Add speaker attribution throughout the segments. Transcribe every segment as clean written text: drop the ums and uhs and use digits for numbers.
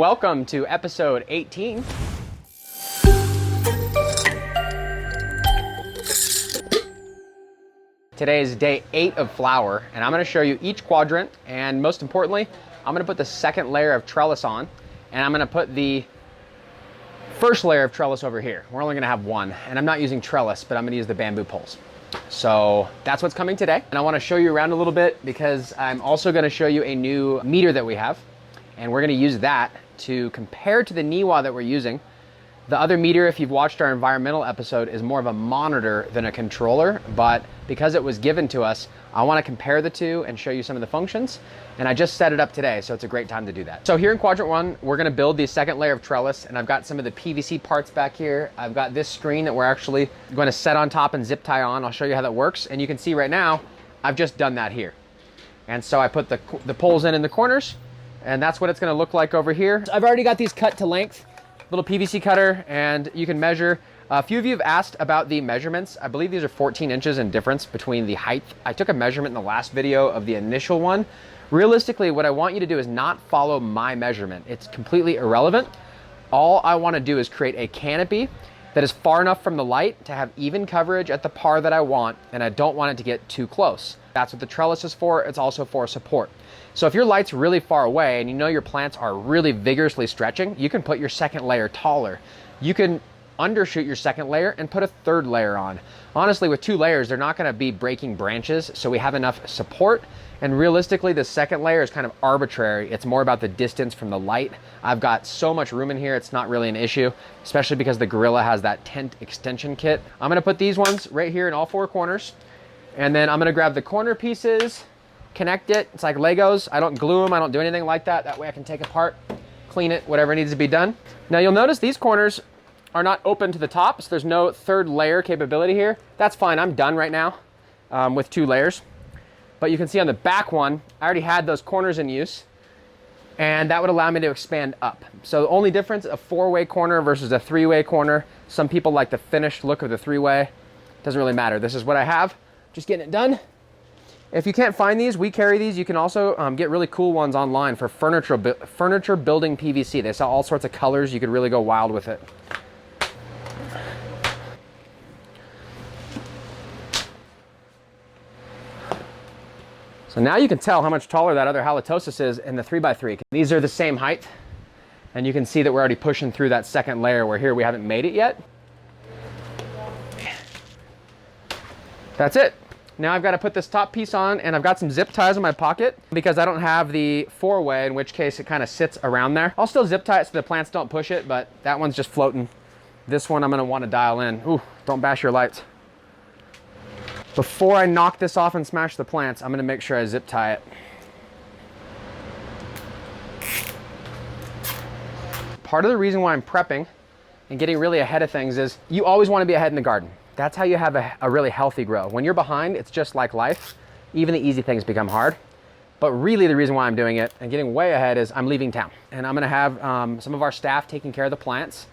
Speaker 1: Welcome to episode 18. Today is day 8 of flower, and I'm going to show you each quadrant, and most importantly, I'm going to put the second layer of trellis on, and I'm going to put the first layer of trellis over here. We're only going to have one, and I'm not using trellis, but I'm going to use the bamboo poles. So that's what's coming today, and I want to show you around a little bit because I'm also going to show you a new meter that we have, and we're going to use that to compare to the NIWA that we're using. The other meter, if you've watched our environmental episode, is more of a monitor than a controller, but because it was given to us, I want to compare the two and show you some of the functions, and I just set it up today, so it's a great time to do that. So here in quadrant 1, we're going to build the second layer of trellis, and I've got some of the PVC parts back here. I've got this screen that we're actually going to set on top and zip tie on. I'll show you how that works, and you can see right now, I've just done that here. And so I put the poles in the corners, and that's what it's going to look like over here. I've already got these cut to length. Little PVC cutter, and you can measure. A few of you have asked about the measurements. I believe these are 14 inches in difference between the height. I took a measurement in the last video of the initial one. Realistically, what I want you to do is not follow my measurement. It's completely irrelevant. All I want to do is create a canopy that is far enough from the light to have even coverage at the par that I want, and I don't want it to get too close. That's what the trellis is for. It's also for support. So if your light's really far away and you know your plants are really vigorously stretching, you can put your second layer taller. You can undershoot your second layer and put a third layer on. Honestly, with 2 layers, they're not gonna be breaking branches, so we have enough support. And realistically, the second layer is kind of arbitrary. It's more about the distance from the light. I've got so much room in here, it's not really an issue, especially because the Gorilla has that tent extension kit. I'm gonna put these ones right here in all 4 corners. And then I'm gonna grab the corner pieces, connect it. It's like Legos. I don't glue them. I don't do anything like that. That way I can take apart, clean it, whatever needs to be done. Now you'll notice these corners are not open to the top, so there's no third layer capability here. That's fine. I'm done right now with 2 layers. But you can see on the back one, I already had those corners in use, and that would allow me to expand up. So the only difference, a 4-way corner versus a 3-way corner. Some people like the finished look of the 3-way. Doesn't really matter. This is what I have. Just getting it done. If you can't find these, we carry these. You can also get really cool ones online for furniture building PVC. They sell all sorts of colors. You could really go wild with it. So now you can tell how much taller that other halitosis is in the 3x3. These are the same height. And you can see that we're already pushing through that second layer where here we haven't made it yet. That's it. Now I've got to put this top piece on, and I've got some zip ties in my pocket because I don't have the 4-way, in which case it kind of sits around there. I'll still zip tie it so the plants don't push it, but that one's just floating. This one I'm going to want to dial in. Ooh, don't bash your lights. Before I knock this off and smash the plants, I'm going to make sure I zip tie it. Part of the reason why I'm prepping and getting really ahead of things is you always want to be ahead in the garden. That's how you have a really healthy grow. When you're behind, it's just like life. Even the easy things become hard. But really the reason why I'm doing it and getting way ahead is I'm leaving town. And I'm gonna have some of our staff taking care of the plants.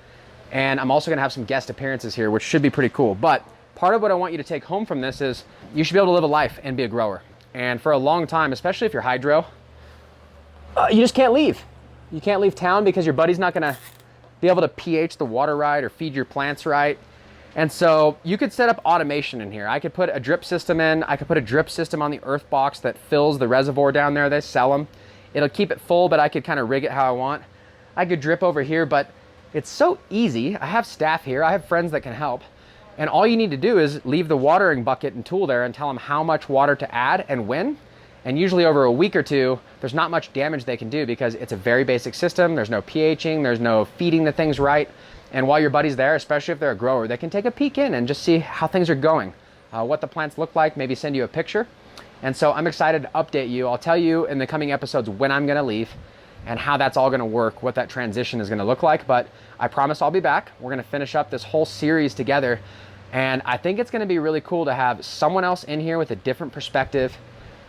Speaker 1: And I'm also gonna have some guest appearances here, which should be pretty cool. But part of what I want you to take home from this is you should be able to live a life and be a grower. And for a long time, especially if you're hydro, you just can't leave. You can't leave town because your buddy's not gonna be able to pH the water right or feed your plants right. And so you could set up automation in here. I could put a drip system in. I could put a drip system on the earth box that fills the reservoir down there. They sell them. It'll keep it full, but I could kind of rig it how I want. I could drip over here, but it's so easy. I have staff here. I have friends that can help. And all you need to do is leave the watering bucket and tool there and tell them how much water to add and when. And usually over a week or 2, there's not much damage they can do because it's a very basic system. There's no pHing, there's no feeding the things right. And while your buddy's there, especially if they're a grower, they can take a peek in and just see how things are going, what the plants look like, maybe send you a picture. And so I'm excited to update you. I'll tell you in the coming episodes when I'm gonna leave and how that's all gonna work, what that transition is gonna look like. But I promise I'll be back. We're gonna finish up this whole series together. And I think it's gonna be really cool to have someone else in here with a different perspective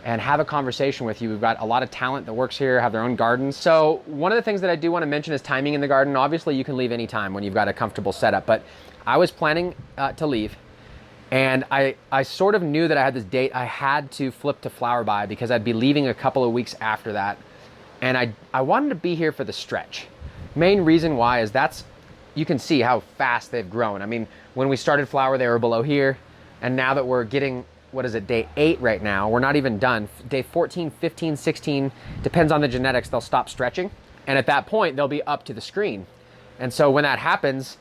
Speaker 1: and have a conversation with you. We've got a lot of talent that works here, have their own gardens. So one of the things that I do want to mention is timing in the garden. Obviously you can leave anytime when you've got a comfortable setup, but I was planning to leave, and I sort of knew that I had this date I had to flip to flower by because I'd be leaving a couple of weeks after that. And I wanted to be here for the stretch. Main reason why is you can see how fast they've grown. I mean, when we started flower, they were below here. And now that we're getting, what is it, day 8 right now, we're not even done. Day 14, 15, 16, depends on the genetics, they'll stop stretching. And at that point, they'll be up to the screen. And so when that happens,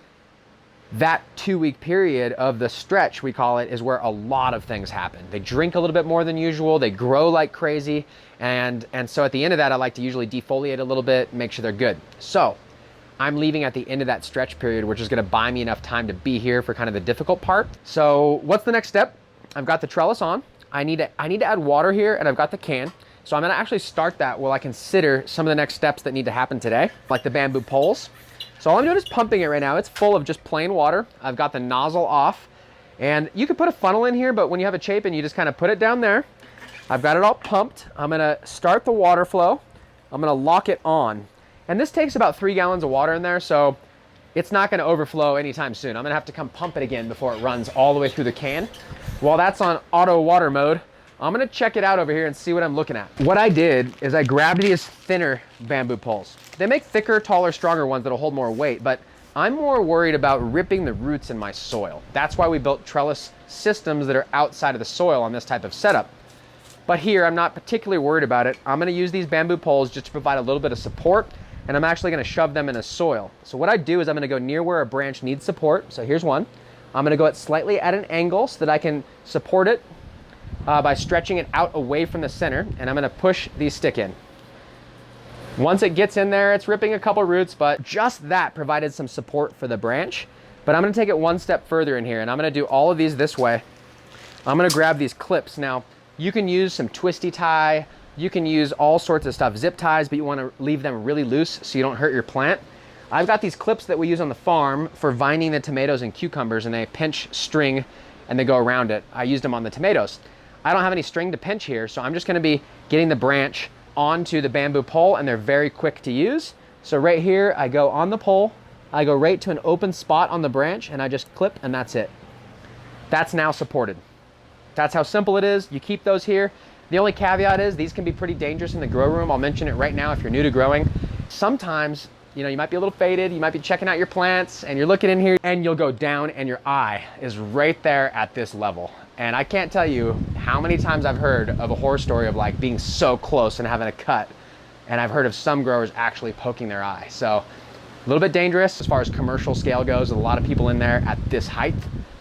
Speaker 1: that 2-week period of the stretch, we call it, is where a lot of things happen. They drink a little bit more than usual, they grow like crazy, and so at the end of that, I like to usually defoliate a little bit, make sure they're good. So I'm leaving at the end of that stretch period, which is gonna buy me enough time to be here for kind of the difficult part. So what's the next step? I've got the trellis on. I need to add water here, and I've got the can. So I'm gonna actually start that while I consider some of the next steps that need to happen today, like the bamboo poles. So all I'm doing is pumping it right now. It's full of just plain water. I've got the nozzle off, and you could put a funnel in here, but when you have a Chapin, you just kind of put it down there. I've got it all pumped. I'm gonna start the water flow. I'm gonna lock it on. And this takes about 3 gallons of water in there, so it's not gonna overflow anytime soon. I'm gonna have to come pump it again before it runs all the way through the can. While that's on auto water mode, I'm gonna check it out over here and see what I'm looking at. What I did is I grabbed these thinner bamboo poles. They make thicker, taller, stronger ones that'll hold more weight, but I'm more worried about ripping the roots in my soil. That's why we built trellis systems that are outside of the soil on this type of setup. But here, I'm not particularly worried about it. I'm gonna use these bamboo poles just to provide a little bit of support, and I'm actually gonna shove them in a soil. So what I do is I'm gonna go near where a branch needs support. So here's one. I'm gonna go at slightly at an angle so that I can support it by stretching it out away from the center, and I'm gonna push these stick in. Once it gets in there, it's ripping a couple roots, but just that provided some support for the branch. But I'm gonna take it one step further in here, and I'm gonna do all of these this way. I'm gonna grab these clips. Now, you can use some twisty tie, you can use all sorts of stuff, zip ties, but you wanna leave them really loose so you don't hurt your plant. I've got these clips that we use on the farm for vining the tomatoes and cucumbers, and they pinch string and they go around it. I used them on the tomatoes. I don't have any string to pinch here, so I'm just gonna be getting the branch onto the bamboo pole, and they're very quick to use. So right here, I go on the pole, I go right to an open spot on the branch, and I just clip, and that's it. That's now supported. That's how simple it is. You keep those here. The only caveat is these can be pretty dangerous in the grow room. I'll mention it right now if you're new to growing. Sometimes, you know, you might be a little faded, you might be checking out your plants, and you're looking in here, and you'll go down, and your eye is right there at this level. And I can't tell you how many times I've heard of a horror story of like being so close and having a cut. And I've heard of some growers actually poking their eye. So a little bit dangerous as far as commercial scale goes. There's a lot of people in there at this height.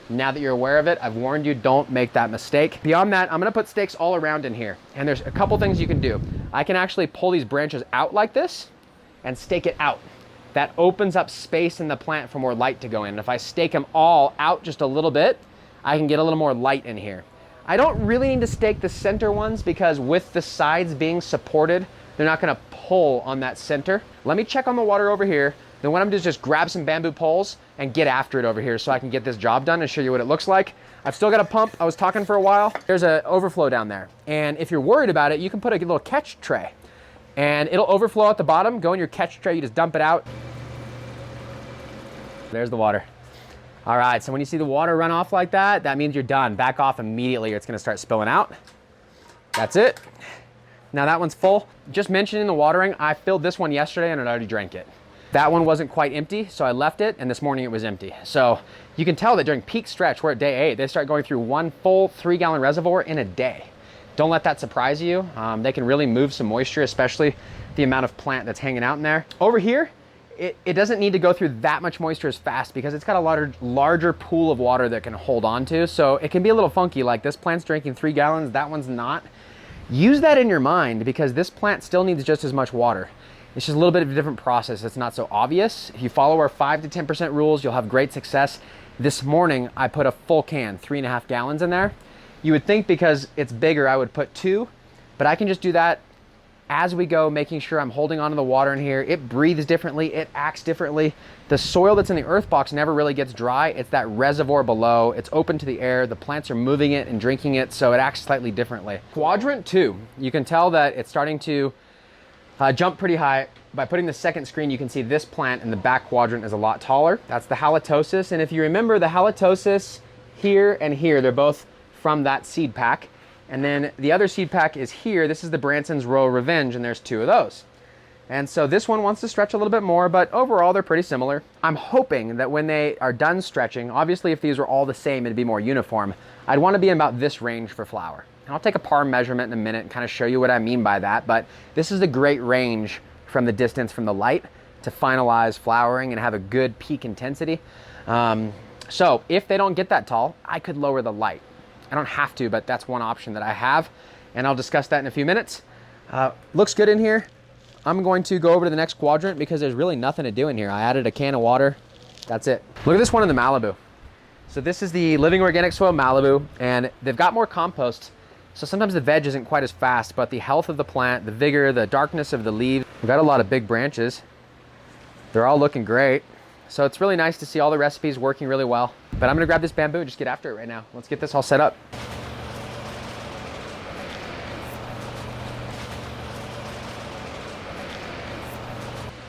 Speaker 1: Now that you're aware of it, I've warned you, don't make that mistake. Beyond that, I'm gonna put stakes all around in here. And there's a couple things you can do. I can actually pull these branches out like this and stake it out. That opens up space in the plant for more light to go in. And if I stake them all out just a little bit, I can get a little more light in here. I don't really need to stake the center ones because with the sides being supported, they're not gonna pull on that center. Let me check on the water over here. Then what I'm gonna do is just grab some bamboo poles and get after it over here so I can get this job done and show you what it looks like. I've still got a pump. I was talking for a while. There's an overflow down there. And if you're worried about it, you can put a little catch tray and it'll overflow at the bottom. Go in your catch tray, you just dump it out. There's the water. All right, so when you see the water run off like that, that means you're done. Back off immediately, or it's gonna start spilling out. That's it. Now that one's full. Just mentioning the watering, I filled this one yesterday and I already drank it. That one wasn't quite empty, so I left it, and this morning it was empty. So you can tell that during peak stretch, we're at day 8, they start going through one full 3-gallon reservoir in a day. Don't let that surprise you. They can really move some moisture, especially the amount of plant that's hanging out in there. Over here, it doesn't need to go through that much moisture as fast because it's got a larger pool of water that can hold on to. So it can be a little funky, like this plant's drinking 3 gallons, that one's not. Use that in your mind because this plant still needs just as much water. It's just a little bit of a different process. It's not so obvious. If you follow our 5 to 10% rules, you'll have great success. This morning, I put a full can, 3.5 gallons in there. You would think because it's bigger, I would put 2, but I can just do that as we go, making sure I'm holding onto the water in here. It breathes differently, it acts differently. The soil that's in the earth box never really gets dry. It's that reservoir below. It's open to the air. The plants are moving it and drinking it, so it acts slightly differently. Quadrant 2, you can tell that it's starting to jump pretty high. By putting the second screen, you can see this plant in the back quadrant is a lot taller. That's the halitosis, and if you remember the halitosis here and here, they're both from that seed pack. And then the other seed pack is here. This is the Branson's Royal Revenge, and there's 2 of those. And so this one wants to stretch a little bit more, but overall they're pretty similar. I'm hoping that when they are done stretching, obviously if these were all the same, it'd be more uniform. I'd want to be in about this range for flower. And I'll take a par measurement in a minute and kind of show you what I mean by that, but this is a great range from the distance from the light to finalize flowering and have a good peak intensity. So if they don't get that tall, I could lower the light. I don't have to, but that's one option that I have, and I'll discuss that in a few minutes. Looks good in here. I'm going to go over to the next quadrant because there's really nothing to do in here. I added a can of water. That's it. Look at this one in the Malibu. So this is the Living Organic Soil Malibu, and they've got more compost. So sometimes the veg isn't quite as fast, but the health of the plant, the vigor, the darkness of the leaves, we've got a lot of big branches. They're all looking great. So it's really nice to see all the recipes working really well. But I'm gonna grab this bamboo and just get after it right now. Let's get this all set up.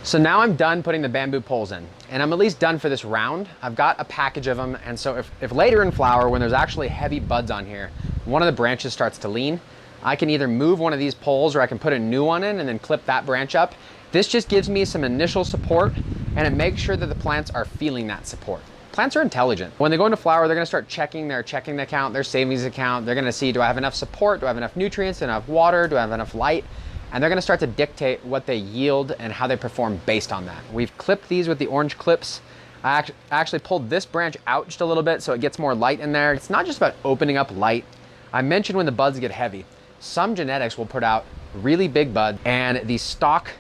Speaker 1: So now I'm done putting the bamboo poles in, and I'm at least done for this round. I've got a package of them, and so if later in flower, when there's actually heavy buds on here, one of the branches starts to lean, I can either move one of these poles or I can put a new one in and then clip that branch up. This just gives me some initial support, and it makes sure that the plants are feeling that support. Plants are intelligent. When they go into flower, they're gonna start checking their checking account, their savings account. They're gonna see, do I have enough support? Do I have enough nutrients, enough water? Do I have enough light? And they're gonna start to dictate what they yield and how they perform based on that. We've clipped these with the orange clips. I actually pulled this branch out just a little bit so it gets more light in there. It's not just about opening up light. I mentioned when the buds get heavy, some genetics will put out really big buds, and the stock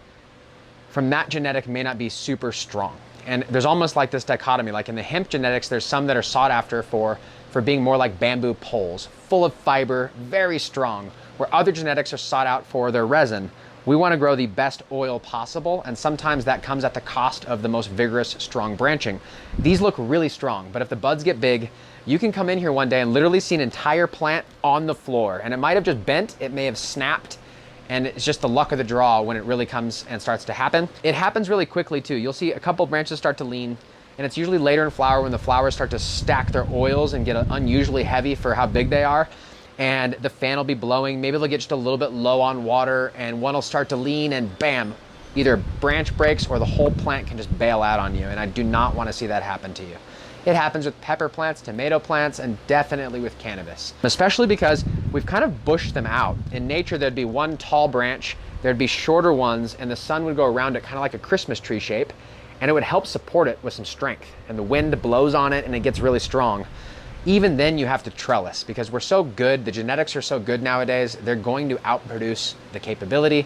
Speaker 1: from that genetic may not be super strong. And there's almost like this dichotomy, like in the hemp genetics, there's some that are sought after for being more like bamboo poles, full of fiber, very strong, where other genetics are sought out for their resin. We want to grow the best oil possible, and sometimes that comes at the cost of the most vigorous, strong branching. These look really strong, but if the buds get big, you can come in here one day and literally see an entire plant on the floor, and it might have just bent, it may have snapped, and it's just the luck of the draw when it really comes and starts to happen. It happens really quickly too. You'll see a couple branches start to lean, and it's usually later in flower when the flowers start to stack their oils and get unusually heavy for how big they are. And the fan will be blowing. Maybe they'll get just a little bit low on water, and one will start to lean, and bam, either branch breaks or the whole plant can just bail out on you. And I do not want to see that happen to you. It happens with pepper plants, tomato plants, and definitely with cannabis, especially because we've kind of bushed them out. In nature, there'd be one tall branch, there'd be shorter ones, and the sun would go around it kind of like a Christmas tree shape, and it would help support it with some strength. And the wind blows on it and it gets really strong. Even then you have to trellis because we're so good, the genetics are so good nowadays, they're going to outproduce the capability.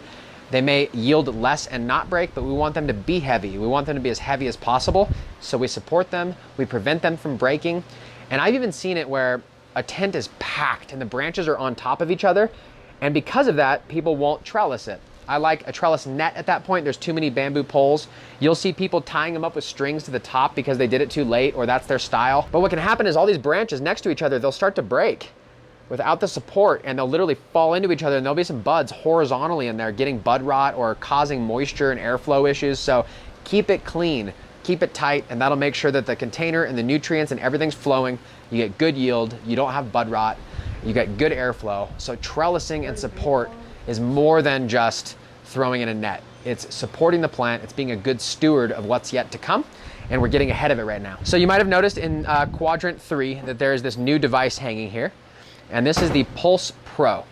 Speaker 1: They may yield less and not break, but we want them to be heavy. We want them to be as heavy as possible. So we support them, we prevent them from breaking. And I've even seen it where a tent is packed and the branches are on top of each other. And because of that, people won't trellis it. I like a trellis net at that point. There's too many bamboo poles. You'll see people tying them up with strings to the top because they did it too late or that's their style. But what can happen is all these branches next to each other, they'll start to break without the support, and they'll literally fall into each other, and there'll be some buds horizontally in there getting bud rot or causing moisture and airflow issues. So keep it clean, keep it tight, and that'll make sure that the container and the nutrients and everything's flowing. You get good yield, you don't have bud rot, you get good airflow. So trellising and support is more than just throwing in a net. It's supporting the plant, it's being a good steward of what's yet to come, and we're getting ahead of it right now. So you might have noticed in Quadrant 3 that there's this new device hanging here, and this is the Pulse Pro.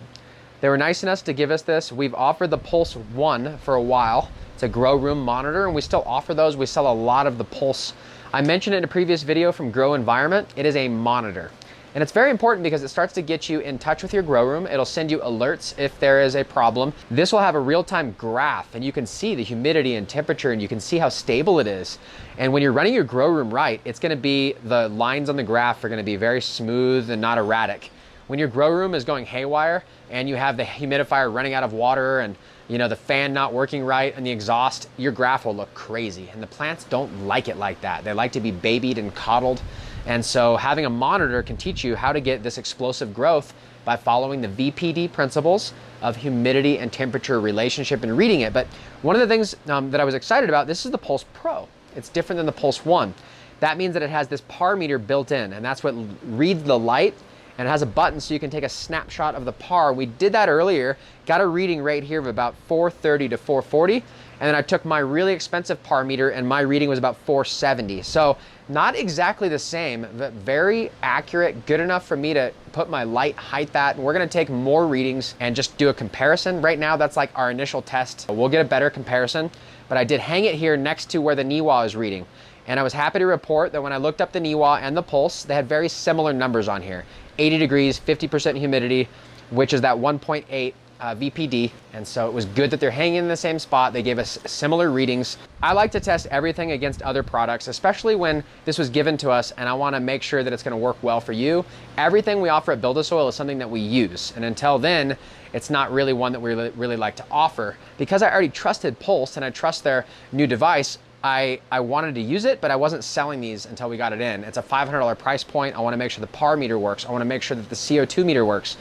Speaker 1: They were nice enough to give us this. We've offered the Pulse 1 for a while. It's a grow room monitor, and we still offer those. We sell a lot of the Pulse. I mentioned it in a previous video from Grow Environment. It is a monitor. And it's very important because it starts to get you in touch with your grow room. It'll send you alerts if there is a problem. This will have a real-time graph, and you can see the humidity and temperature, and you can see how stable it is. And when you're running your grow room right, it's gonna be, the lines on the graph are gonna be very smooth and not erratic. When your grow room is going haywire and you have the humidifier running out of water and the fan not working right and the exhaust, your graph will look crazy. And the plants don't like it like that. They like to be babied and coddled. And so having a monitor can teach you how to get this explosive growth by following the VPD principles of humidity and temperature relationship and reading it. But one of the things that I was excited about, this is the Pulse Pro. It's different than the Pulse 1. That means that it has this par meter built in, and that's what reads the light. And it has a button so you can take a snapshot of the par. We did that earlier, got a reading right here of about 430 to 440. And then I took my really expensive par meter and my reading was about 470. So not exactly the same, but very accurate, good enough for me to put my light height at. And we're gonna take more readings and just do a comparison. Right now, that's like our initial test. We'll get a better comparison, but I did hang it here next to where the NIWA is reading. And I was happy to report that when I looked up the NIWA and the pulse, they had very similar numbers on here. 80 degrees, 50% humidity, which is that 1.8 VPD. And so it was good that they're hanging in the same spot. They gave us similar readings. I like to test everything against other products, especially when this was given to us and I wanna make sure that it's gonna work well for you. Everything we offer at BuildASoil is something that we use. And until then, it's not really one that we really like to offer. Because I already trusted Pulse and I trust their new device, I wanted to use it, but I wasn't selling these until we got it in. It's a $500 price point. I wanna make sure the par meter works. I wanna make sure that the CO2 meter works.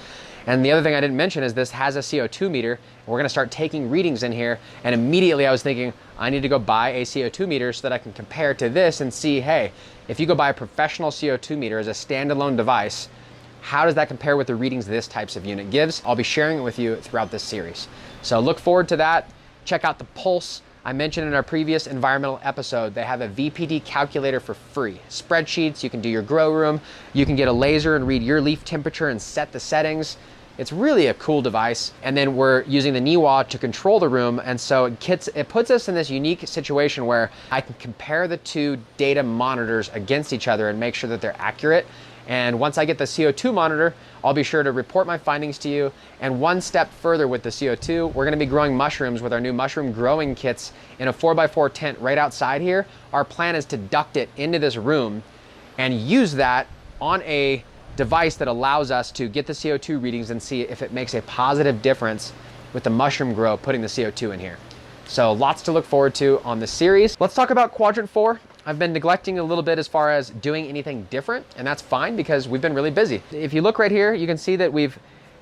Speaker 1: And the other thing I didn't mention is this has a CO2 meter. We're gonna start taking readings in here. And immediately I was thinking, I need to go buy a CO2 meter so that I can compare to this and see, hey, if you go buy a professional CO2 meter as a standalone device, how does that compare with the readings this types of unit gives? I'll be sharing it with you throughout this series. So look forward to that. Check out the Pulse. I mentioned in our previous environmental episode, they have a VPD calculator for free. Spreadsheets, you can do your grow room, you can get a laser and read your leaf temperature and set the settings. It's really a cool device. And then we're using the NIWA to control the room. And so it puts us in this unique situation where I can compare the two data monitors against each other and make sure that they're accurate. And once I get the CO2 monitor, I'll be sure to report my findings to you. And one step further with the CO2, we're gonna be growing mushrooms with our new mushroom growing kits in a 4x4 tent right outside here. Our plan is to duct it into this room and use that on a device that allows us to get the CO2 readings and see if it makes a positive difference with the mushroom grow putting the CO2 in here. So lots to look forward to on this series. Let's talk about Quadrant 4. I've been neglecting a little bit as far as doing anything different, and that's fine because we've been really busy. If you look right here, you can see that we've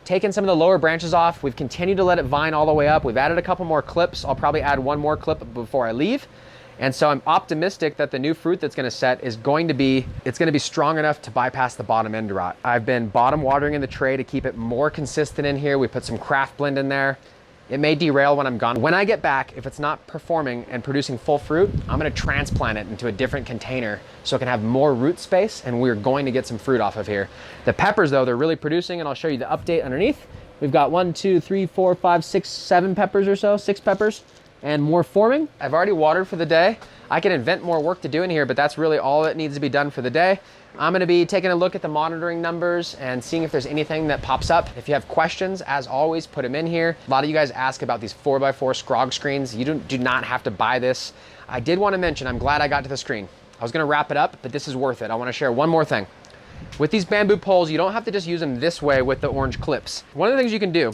Speaker 1: taken some of the lower branches off. We've continued to let it vine all the way up. We've added a couple more clips. I'll probably add one more clip before I leave. And so I'm optimistic that the new fruit that's gonna set is going to be, it's gonna be strong enough to bypass the bottom end rot. I've been bottom watering in the tray to keep it more consistent in here. We put some craft blend in there. It may derail when I'm gone. When I get back, if it's not performing and producing full fruit, I'm gonna transplant it into a different container so it can have more root space and we're going to get some fruit off of here. The peppers though, they're really producing and I'll show you the update underneath. We've got 1, 2, 3, 4, 5, 6, 7 peppers or so, 6 peppers. And more forming. I've already watered for the day. I can invent more work to do in here, but that's really all that needs to be done for the day. I'm gonna be taking a look at the monitoring numbers and seeing if there's anything that pops up. If you have questions, as always, put them in here. A lot of you guys ask about these 4x4 scrog screens. You do not have to buy this. I did wanna mention, I'm glad I got to the screen. I was gonna wrap it up, but this is worth it. I wanna share one more thing. With these bamboo poles, you don't have to just use them this way with the orange clips. One of the things you can do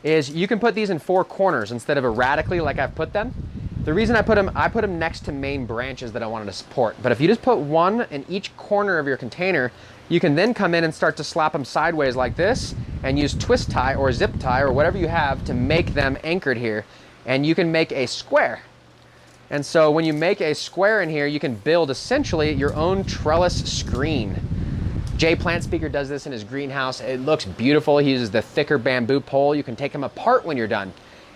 Speaker 1: is you can put these in 4 corners instead of erratically like I've put them. The reason I put them next to main branches that I wanted to support. But if you just put one in each corner of your container, you can then come in and start to slap them sideways like this and use twist tie or zip tie or whatever you have to make them anchored here. And you can make a square. And so when you make a square in here, you can build essentially your own trellis screen. Jay Plant Speaker does this in his greenhouse. It looks beautiful. He uses the thicker bamboo pole. You can take them apart when you're done.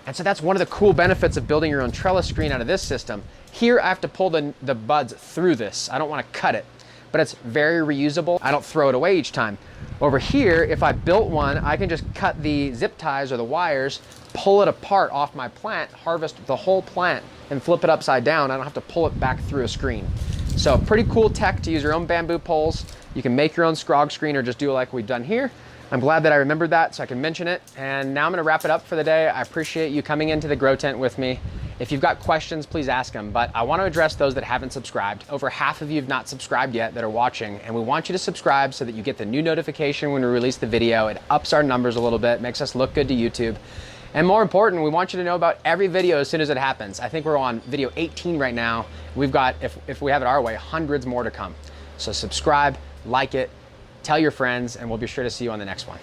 Speaker 1: And so that's one of the cool benefits of building your own trellis screen out of this system. Here I have to pull the buds through this. I don't want to cut it, but it's very reusable. I don't throw it away each time. Over here, if I built one, I can just cut the zip ties or the wires, pull it apart off my plant, harvest the whole plant, and flip it upside down. I don't have to pull it back through a screen. So pretty cool tech to use your own bamboo poles. You can make your own scrog screen or just do it like we've done here. I'm glad that I remembered that so I can mention it. And now I'm gonna wrap it up for the day. I appreciate you coming into the grow tent with me. If you've got questions, please ask them, but I wanna address those that haven't subscribed. Over half of you have not subscribed yet that are watching, and we want you to subscribe so that you get the new notification when we release the video. It ups our numbers a little bit, makes us look good to YouTube. And more important, we want you to know about every video as soon as it happens. I think we're on video 18 right now. We've got, if we have it our way, hundreds more to come. So subscribe, like it, tell your friends, and we'll be sure to see you on the next one.